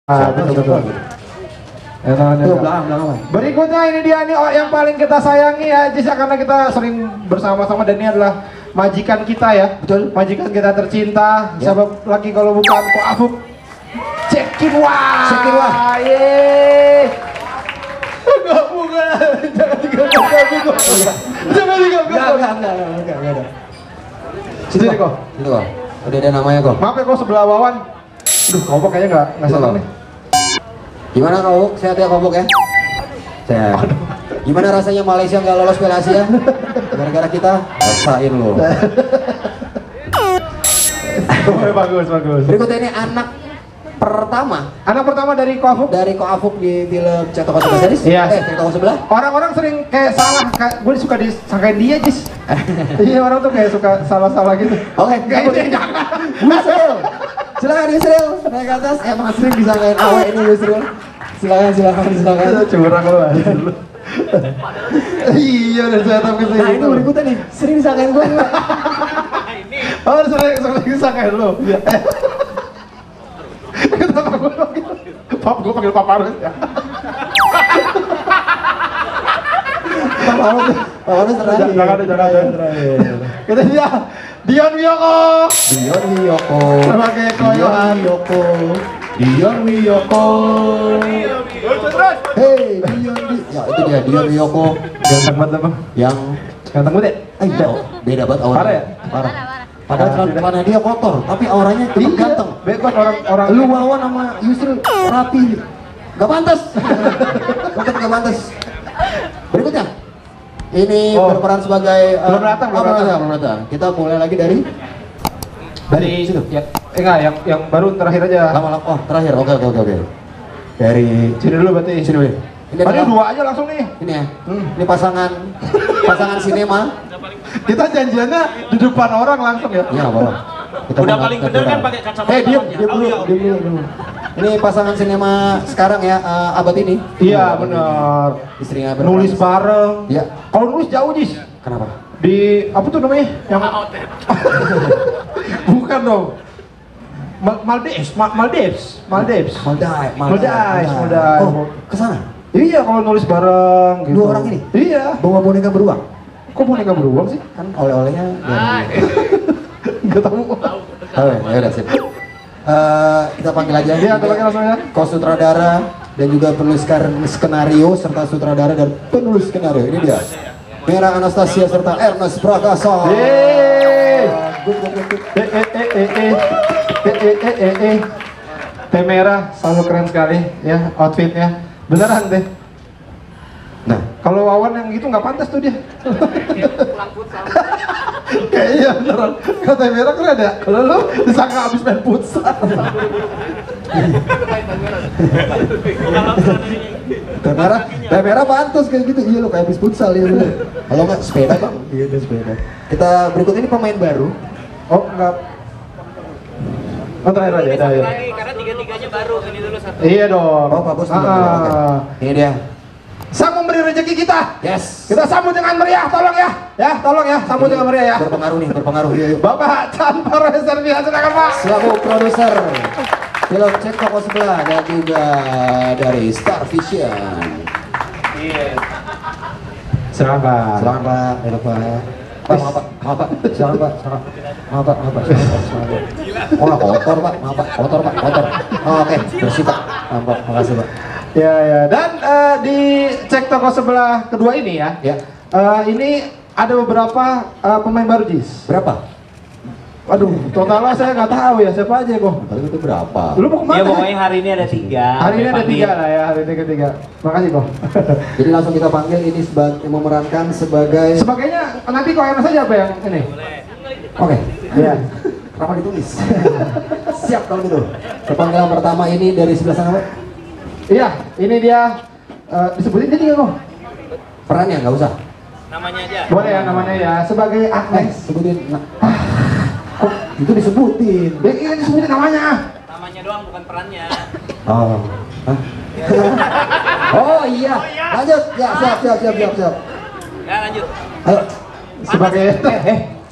Betul. Berikutnya ini dia nih yang paling kita sayangi ya, Jis, karena kita sering bersama-sama dan ini adalah majikan kita ya. Betul. Majikan kita tercinta. Ya. Siapa lagi kalau bukan Ko Afuk? Cekin wah. Enggak bukan. Jangan diganggu. Enggak ada. Sini kok. Itu kok. Udah ada namanya kok. Maaf ya kok sebelah Wawan. Aduh, Kobok kayaknya nggak salah nih. Gimana Kobok? Sehat ya Kobok ya? Sehat. Gimana rasanya Malaysia nggak lolos Piala Asia? Gara-gara kita rasain lo. Bagus. Berikutnya ini anak pertama dari Ko Afuk. Dari Ko Afuk di film Cek Toko Sebelah Sadis? Iya. Cek Toko Sebelah? Orang-orang sering kayak salah, gue suka disangkain dia, Jis. Iya, orang tuh kayak suka salah-salah gitu. Oke, jangan. Yusril, silakan Yusril, naik ke atas. Emang sering disangkain awal ini Yusril. Silakan. Curang lu aja dulu. Iya, udah jatuh ke sini. Nah, itu berikutnya nih, sering disangkain gue. Oh, sering disangkain lu. Gue panggil Papa Arus ya. Papa Arus terakhir. Jangan. Kita dia Dion Wiyoko. Sebagai Koyoan. Dion Wiyoko. Hey, ya itu dia Dion Wiyoko. Ganteng banget bang. Yang ganteng banget ya? Beda banget auranya. Parah ya? Parah. Padahal karena dia kotor, tapi auranya tetap ganteng. Bebas orang. Lu Wawan sama Yusril rapi. Gak pantas. Tetap gak pantas. Berikutnya. Ini berperan sebagai belum datang. Kita mulai lagi dari situ. Ya, enggak, yang baru terakhir aja. Lama. Oh, terakhir. Oke. Dari sini dulu berarti. Sini dulu. Ini dua aja langsung nih. Ini ya. Ini pasangan sinema. Kita janjiannya di depan orang langsung ya. Iya, apa-apa. Udah paling bener kan pakai kacamata. Diam dulu. Ini pasangan sinema sekarang ya, abad ini. Iya, benar. Istrinya nulis bareng. Iya. Kalau nulis jauh, Jis. Kenapa? Di apa tuh namanya? Yang bukan dong. Maldives. Oh, kesana? Iya, kalau nulis bareng gitu. Dua orang ini? Iya. Bawa boneka beruang? Kok boneka beruang sih? Kan oleh-olehnya nggak tahu. Ya udah sip. Kita panggil aja. Iya, kita panggil langsung ya. Ko-sutradara dan juga penulis skenario serta sutradara dan penulis skenario. Ini dia. Mera Anastasia serta Ernest Prakasa. Teh merah selalu keren sekali ya outfitnya. Beneran deh. Nah, kalau Wawan yang gitu nggak pantas tuh dia. Kayaknya beneran. Kalau Teh merah keren ya. Kalau lu disangka abis main futsal. Teh merah pantas kayak gitu. Iya lo kayak abis futsal ya. Kalau nggak sepeda bang. Iya sepeda. Kita berikut ini pemain baru. Oh enggak. Oh terakhir aja. Karena tiga-tiganya baru, ini dulu satu. Iya dong. Oh Pak Bos. Ini dia. Sang memberi rezeki kita. Yes. Kita sambut dengan meriah, tolong ya. Ya, tolong ya, sambut dengan meriah ya. Berpengaruh. Yuk. Bapak tanpa reservasi, silakan Pak. Selaku produser film Cek Toko Sebelah dan juga dari Star Vision. Iya. Silakan Pak. Silakan Pak. Maaf Pak. Silakan Pak. Maaf Pak. Oh nggak kotor Pak. Maaf Pak. Kotor. Oh, oke. Bersih Pak. Maaf, makasih Pak. Ya. Dan di Cek Toko Sebelah kedua ini ya. Ini ada beberapa pemain baru, Jis. Berapa? Aduh, totalnya saya nggak tahu ya siapa aja kok. Itu berapa? Lu mau kemana? Ya pokoknya hari ini ada 3. Hari ini ada 3 lah ya, hari ini ketiga. Makasih kok. Jadi langsung kita panggil ini memerankan sebagainya nanti kok Ernest saja apa yang ini? Oke. Iya. Kenapa ditulis? Siap kalau gitu. Panggilan pertama ini dari sebelah sana Pak. Iya, ini dia disebutin dia juga kok. Perannya nggak usah. Namanya aja. Boleh ya namanya ya, sebagai Agnes. Sebutin. Kok itu disebutin? Ini disebutin namanya. Namanya doang bukan perannya. Oh. Hah? Oh iya. Lanjut. Ya, siap. Ya lanjut. Ayo. Sebagai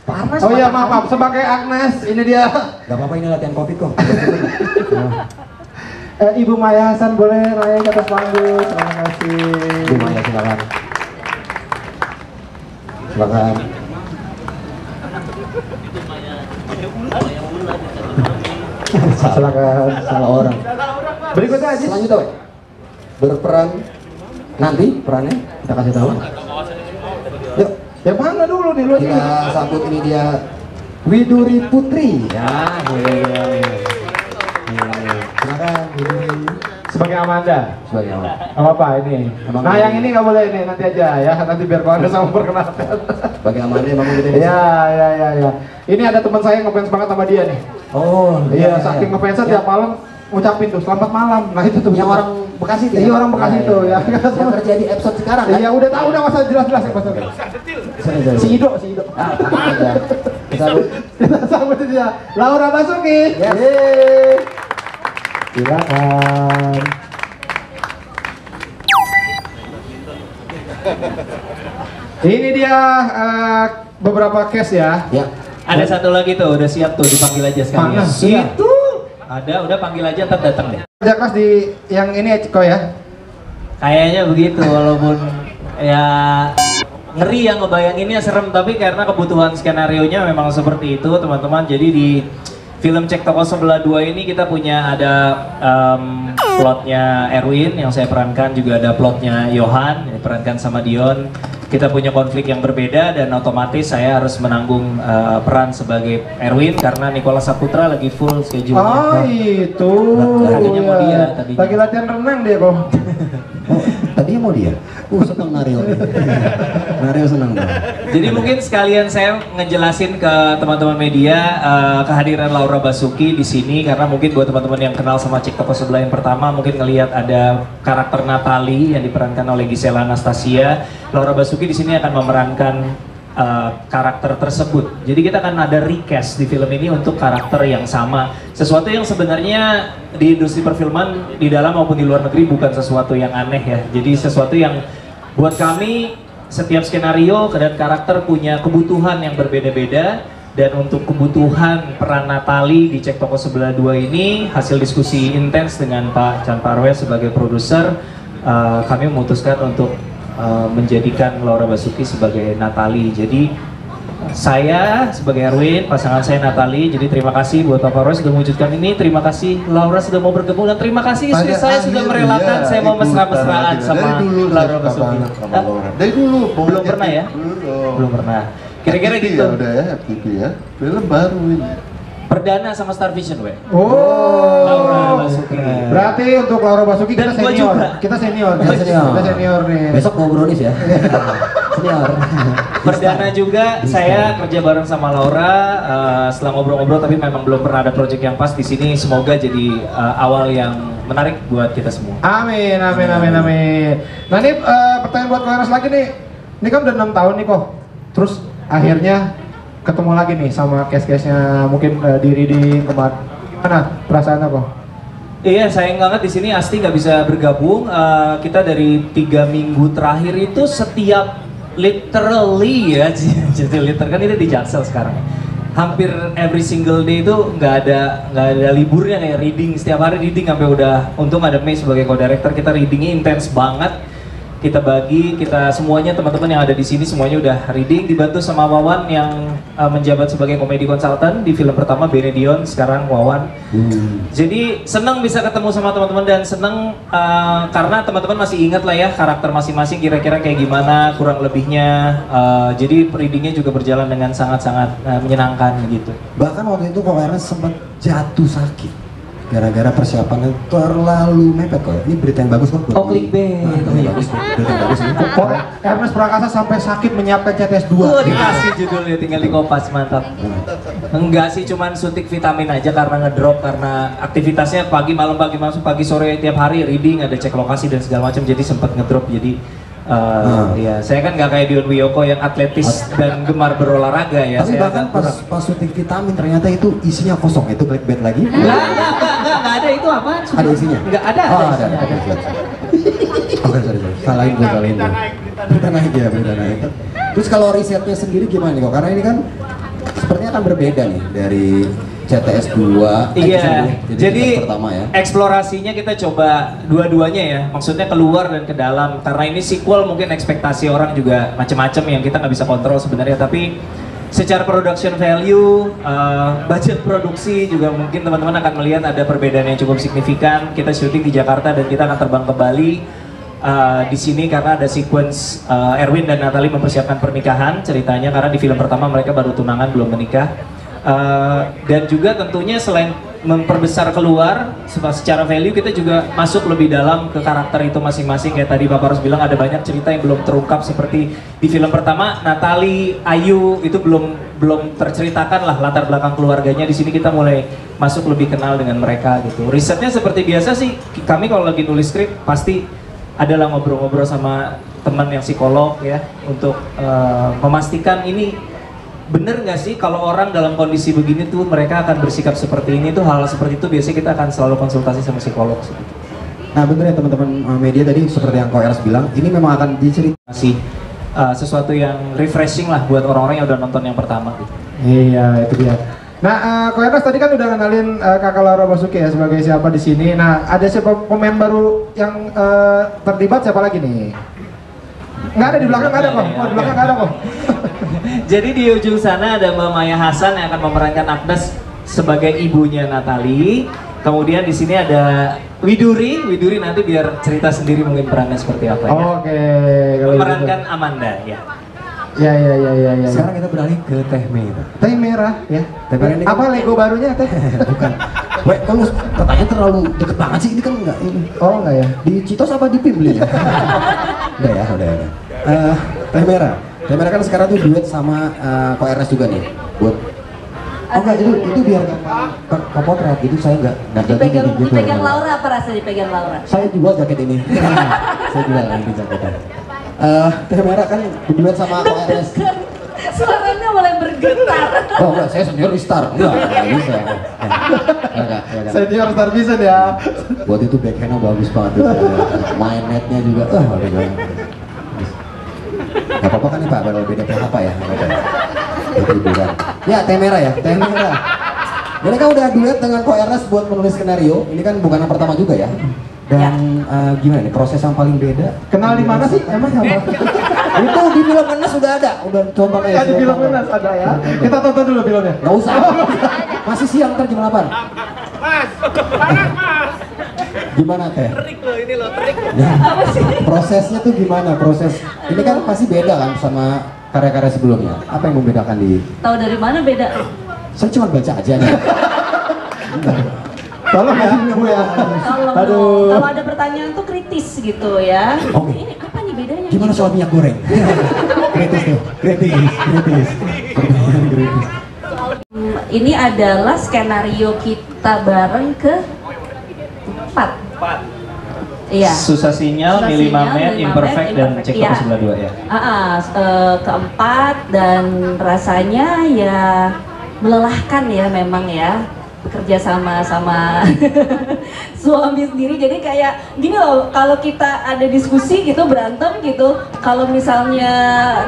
Panas. Oh iya maaf, sebagai Agnes ini dia. Gak apa-apa ini latihan Covid kok. Ibu Maya Hasan boleh naik ke atas panggung. Terima kasih. Bu Maya silakan. Silakan. Silakan. Salah orang. Berikutnya Ajis. Selanjutnya, Wek. Berperan nanti perannya kita kasih tahu. Yuk, Yang mana dulu nih lu? kita sambut ini dia Widuri Putri. Ya, silakan Widuri Sebagai Amanda. sebagai apa? Apa ini? Emang Nah ini- yang ini nggak boleh nih, nanti aja ya. Nanti biar kau sama perkenalkan. Sebagai Amanda emang gitu. Ya. Ini ada teman saya yang ngefans banget sama dia nih. Oh, Iya, saking ngefansnya tiap malam ngucapin tuh selamat malam. Nah itu tuh yang orang Bekasi itu. Iya, orang Bekasi itu, ya. Yang kerja di episode sekarang kan? Iya udah tahu, udah masa jelas-jelas ya pasal. Sorry. Si Ido. Ah, tenang aja. Kita Kita sambut dia. Laura Basuki. Yes. Yeay. Silakan. Ini dia beberapa case ya. ya. Ada satu lagi tuh, udah siap tuh dipanggil aja sekalian. Mana? Itu. Ada, udah panggil aja ntar datang deh. Kerja kelas di yang ini Ciko ya. Kayaknya begitu, walaupun ya ngeri yang ngebayanginnya serem, tapi karena kebutuhan skenario-nya memang seperti itu teman-teman. Jadi di film Cek Toko Sebelah 2 ini kita punya ada plotnya Erwin yang saya perankan, juga ada plotnya Johan yang diperankan sama Dion. Kita punya konflik yang berbeda dan otomatis saya harus menanggung peran sebagai Erwin karena Nicholas Saputra lagi full schedule-nya. Oh itu. Tadinya mau ya. dia, tadinya. Lagi latihan renang dia kok. Oh, tadinya mau dia. Senang Nario. Nario senang dong. Jadi mungkin sekalian saya ngejelasin ke teman-teman media kehadiran Laura Basuki di sini karena mungkin buat teman-teman yang kenal sama Cek Toko Sebelah yang pertama mungkin ngelihat ada karakter Natalie yang diperankan oleh Gisela Anastasia. Laura Basuki di sini akan memerankan karakter tersebut. Jadi kita akan ada recast di film ini untuk karakter yang sama. Sesuatu yang sebenarnya di industri perfilman di dalam maupun di luar negeri bukan sesuatu yang aneh ya. Jadi sesuatu yang buat kami setiap skenario dan karakter punya kebutuhan yang berbeda-beda. Dan untuk kebutuhan peran Natalie di Cek Toko Sebelah 2 ini hasil diskusi intens dengan Pak Chan Parwes sebagai produser, kami memutuskan untuk menjadikan Laura Basuki sebagai Natalie. Jadi saya sebagai Erwin, pasangan saya Natalie. Jadi terima kasih buat Pak Parwes sudah mewujudkan ini. Terima kasih Laura sudah mau bergabung dan terima kasih istri saya sudah merelakan saya mau mesra-mesraan sama Laura Basuki. Dari dulu Belum pernah ya? Belum pernah. Kira-kira FTP gitu. ya, udah ya FTP ya. Film baru ini. Perdana sama Star Vision, we. Oh. Laura Basuki. Berarti untuk Laura Basuki kita Dan gua senior. juga. Kita senior. Kita senior. Kita senior nih. Besok mau brownies ya. Senior. Perdana juga saya kerja bareng sama Laura setelah ngobrol-ngobrol tapi memang belum pernah ada project yang pas di sini. Semoga jadi awal yang menarik buat kita semua. Amin. Nah ini pertanyaan buat Kak Eros lagi nih. Ini kan udah 6 tahun nih kok. Terus akhirnya ketemu lagi nih sama case-case-nya mungkin di reading kemarin. Gimana perasaannya kok? Iya, sayang banget di sini Asti nggak bisa bergabung. Kita dari 3 minggu terakhir itu setiap literally ya, jadi kan itu di Jaksel sekarang. Hampir every single day itu nggak ada liburnya kayak reading setiap hari reading sampai udah untung ada Mei sebagai co-director kita readingnya intens banget. Kita bagi, kita semuanya teman-teman yang ada di sini semuanya udah reading dibantu sama Wawan yang menjabat sebagai komedi konsultan di film pertama Benedion, sekarang Wawan. Jadi senang bisa ketemu sama teman-teman dan senang karena teman-teman masih ingat lah ya karakter masing-masing kira-kira kayak gimana kurang lebihnya. Jadi readingnya juga berjalan dengan sangat-sangat menyenangkan gitu. Bahkan waktu itu kok Ernest sempat jatuh sakit. Gara-gara persiapannya terlalu mepet kok. Ini berita yang bagus kok. Oh, clickbait. Berita yang bagus ini. Kok Ernest Prakasa sampai sakit menyiapkan CTS 2. Dikasih judulnya tinggal dikopas, mantap. Enggak sih, cuman suntik vitamin aja karena ngedrop karena aktivitasnya pagi malam pagi sore tiap hari reading, ada cek lokasi dan segala macam jadi sempat ngedrop jadi ya saya kan nggak kayak Dion Wiyoko yang atletis dan gemar berolahraga ya. Tapi Saya bahkan agak pas syuting vitamin ternyata itu isinya kosong. Itu clickbait lagi. nggak ada itu apa? Ada isinya? Nggak ada. Oh, ada. isinya. Oke, sorry. Salahin gue. Berita naik ya, berita naik. Terus kalau risetnya sendiri gimana nih kok? Karena ini kan sepertinya akan berbeda nih dari CTS 2. Iya, jadi pertama ya. eksplorasinya kita coba dua-duanya ya, maksudnya keluar dan ke dalam. Karena ini sequel mungkin ekspektasi orang juga macam-macam yang kita nggak bisa kontrol sebenarnya. Tapi secara production value, budget produksi juga mungkin teman-teman akan melihat ada perbedaan yang cukup signifikan. Kita syuting di Jakarta dan kita akan terbang ke Bali. Di sini karena ada sequence Erwin dan Natalie mempersiapkan pernikahan ceritanya, karena di film pertama mereka baru tunangan belum menikah. Dan juga tentunya selain memperbesar keluar secara value, kita juga masuk lebih dalam ke karakter itu masing-masing. Kayak tadi Bapak harus bilang ada banyak cerita yang belum terungkap, seperti di film pertama Natalie, Ayu itu belum terceritakan lah latar belakang keluarganya. Di sini kita mulai masuk lebih kenal dengan mereka gitu. Risetnya seperti biasa sih, kami kalau lagi nulis skrip pasti adalah ngobrol-ngobrol sama teman yang psikolog ya, untuk memastikan ini bener nggak sih kalau orang dalam kondisi begini tuh mereka akan bersikap seperti ini, tuh hal seperti itu biasanya kita akan selalu konsultasi sama psikolog sih. Nah bener ya teman-teman media, tadi seperti yang Ko Eras bilang, ini memang akan diceritakan sesuatu yang refreshing lah buat orang-orang yang udah nonton yang pertama gitu. Iya, itu dia. Nah, Ko Eras tadi kan udah kenalin Kakak Laura Basuki ya sebagai siapa di sini. Nah, ada siapa pemain baru yang terlibat, siapa lagi nih? Nggak ada, di belakang nggak ada kok. Oh, di belakang nggak ada kok. Jadi di ujung sana ada Mbak Maya Hasan yang akan memerankan Agnes sebagai ibunya Natalie. Kemudian di sini ada Widuri nanti biar cerita sendiri mungkin perannya seperti apa ya. Oke, kalau memerankan Amanda ya. Ya. Sekarang kita beralih ke teh merah. Teh merah ya. Teh merah ini apa Lego barunya teh? Bukan. Weh, kalau pertanyaan terlalu deket banget sih, ini kan enggak ini. Oh enggak ya. Di Citos apa di PIM belinya? udah. Teh merah. Teh merah kan sekarang tuh duet sama Ko Eras juga nih. Buat enggak, itu biar ke potret gitu, saya enggak dipegang Laura, apa rasa dipegang Laura? Saya jual jaket ini. Saya jual ini jaketnya. Teh merah kan duet sama Ko Eras. Suaranya mulai bergetar. Oh enggak, saya senior star. Enggak bisa. Enggak. Senior star bisa ya. Buat itu backhandnya bagus banget tuh. Main netnya juga. Waduh. Gak apa-apa kan nih Pak, kalau beda PHP ya. Ya, teh merah ya, teh merah. Mereka udah duet dengan Ko Eras buat menulis skenario. Ini kan bukan yang pertama juga ya. Dan gimana nih proses yang paling beda? Kenal di mana sih? Emang sama? Itu di film Menas sudah ada, udah coba Ya, di film Menas ada ya. Kita tonton dulu filmnya. Nggak usah. Masih siang ntar jam 8. Gimana teh? Trik loh ini loh, trik. Ya, prosesnya tuh gimana? Proses ini kan pasti beda kan sama karya-karya sebelumnya. Apa yang membedakan di? Tahu dari mana beda? Saya cuma baca aja nih. Tolong ya, Bu ya. Tolong Aduh. dong. Kalau ada pertanyaan tuh kritis gitu ya. Oke. Ini apa nih bedanya? Gimana soal minyak goreng? Kritis tuh, kritis. Ini adalah skenario kita bareng ke 4. Iya. Susah sinyal, Susah milih sinyal, magnet, milih imperfect, magnet, dan imperfect, cek iya. toko sebelah 2 ya. Keempat, dan rasanya ya melelahkan ya memang ya, bekerja sama suami sendiri. Jadi kayak gini loh, kalau kita ada diskusi gitu, berantem gitu, kalau misalnya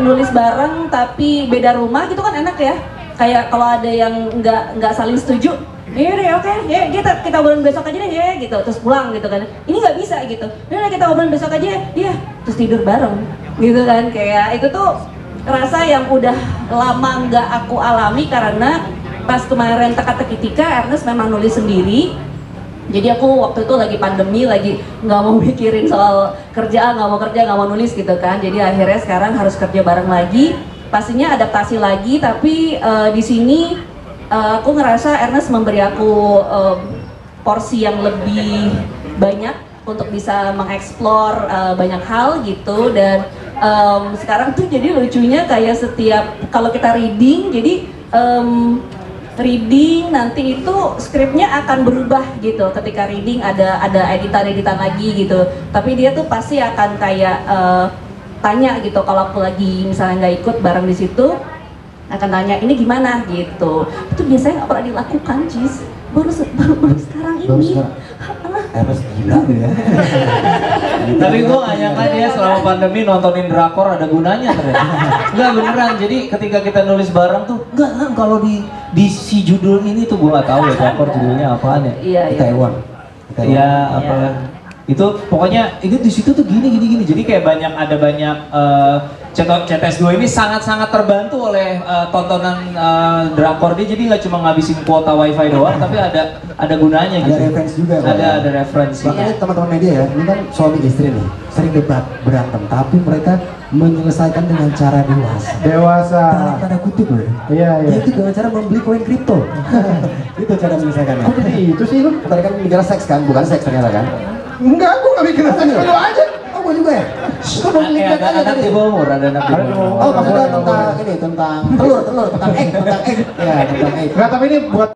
nulis bareng tapi beda rumah gitu kan enak ya. Kayak kalau ada yang nggak saling setuju, ya deh, oke, ya kita ngobrolin besok aja deh ya gitu, terus pulang gitu kan. Ini nggak bisa gitu. Udah kita ngobrolin besok aja, iya, terus tidur bareng gitu kan. Kayak itu tuh rasa yang udah lama nggak aku alami, karena pas kemarin teka-teki Tika, Ernest memang nulis sendiri. Jadi aku waktu itu lagi pandemi, lagi nggak mau mikirin soal kerjaan, nggak mau nulis gitu kan. Jadi akhirnya sekarang harus kerja bareng lagi. Pastinya adaptasi lagi, tapi di sini aku ngerasa Ernest memberi aku porsi yang lebih banyak untuk bisa mengeksplor banyak hal gitu. Dan sekarang tuh jadi lucunya kayak setiap kalau kita reading, jadi reading nanti itu skripnya akan berubah gitu. Ketika reading ada editan lagi gitu, tapi dia tuh pasti akan kayak tanya gitu. Kalau aku lagi misalnya nggak ikut bareng di situ, akan tanya ini gimana gitu. Itu biasanya nggak pernah dilakukan, Cis. Baru sekarang ini. Eros gila tuh ya. Tapi gue gak nyangka dia selama pandemi nontonin drakor ada gunanya ternyata. Enggak beneran, jadi ketika kita nulis bareng tuh, enggak kan kalau di si judul ini tuh gue gak tahu ya drakor judulnya apaan ya. Iya, iya. Taiwan. Iya, apa ya. Itu pokoknya ini di situ tuh gini. Jadi kayak ada banyak CTS2 ini sangat-sangat terbantu oleh tontonan drakor dia, jadi nggak cuma ngabisin kuota wifi doang, tapi ada gunanya gitu. Ada referensi juga. Ada referensi. Makanya teman-teman media ya, ini kan suami istri nih, sering debat, berantem, tapi mereka menyelesaikan dengan cara dewasa. Dewasa. Dalam tanda kutip loh. Iya, iya. Yaitu dengan cara membeli koin kripto. Itu cara menyelesaikannya. Kok jadi itu sih lu? Tadi kan bicara seks kan, bukan seks ternyata kan? Enggak, gua nggak bikin seks dulu aja. Oh, gua juga ya? Gua mau Ada anak di bawah umur, ada anak di bawah umur. Oh, maksudnya tentang ini, tentang telur, tentang egg. Ya, tentang egg. Enggak, tapi ini buat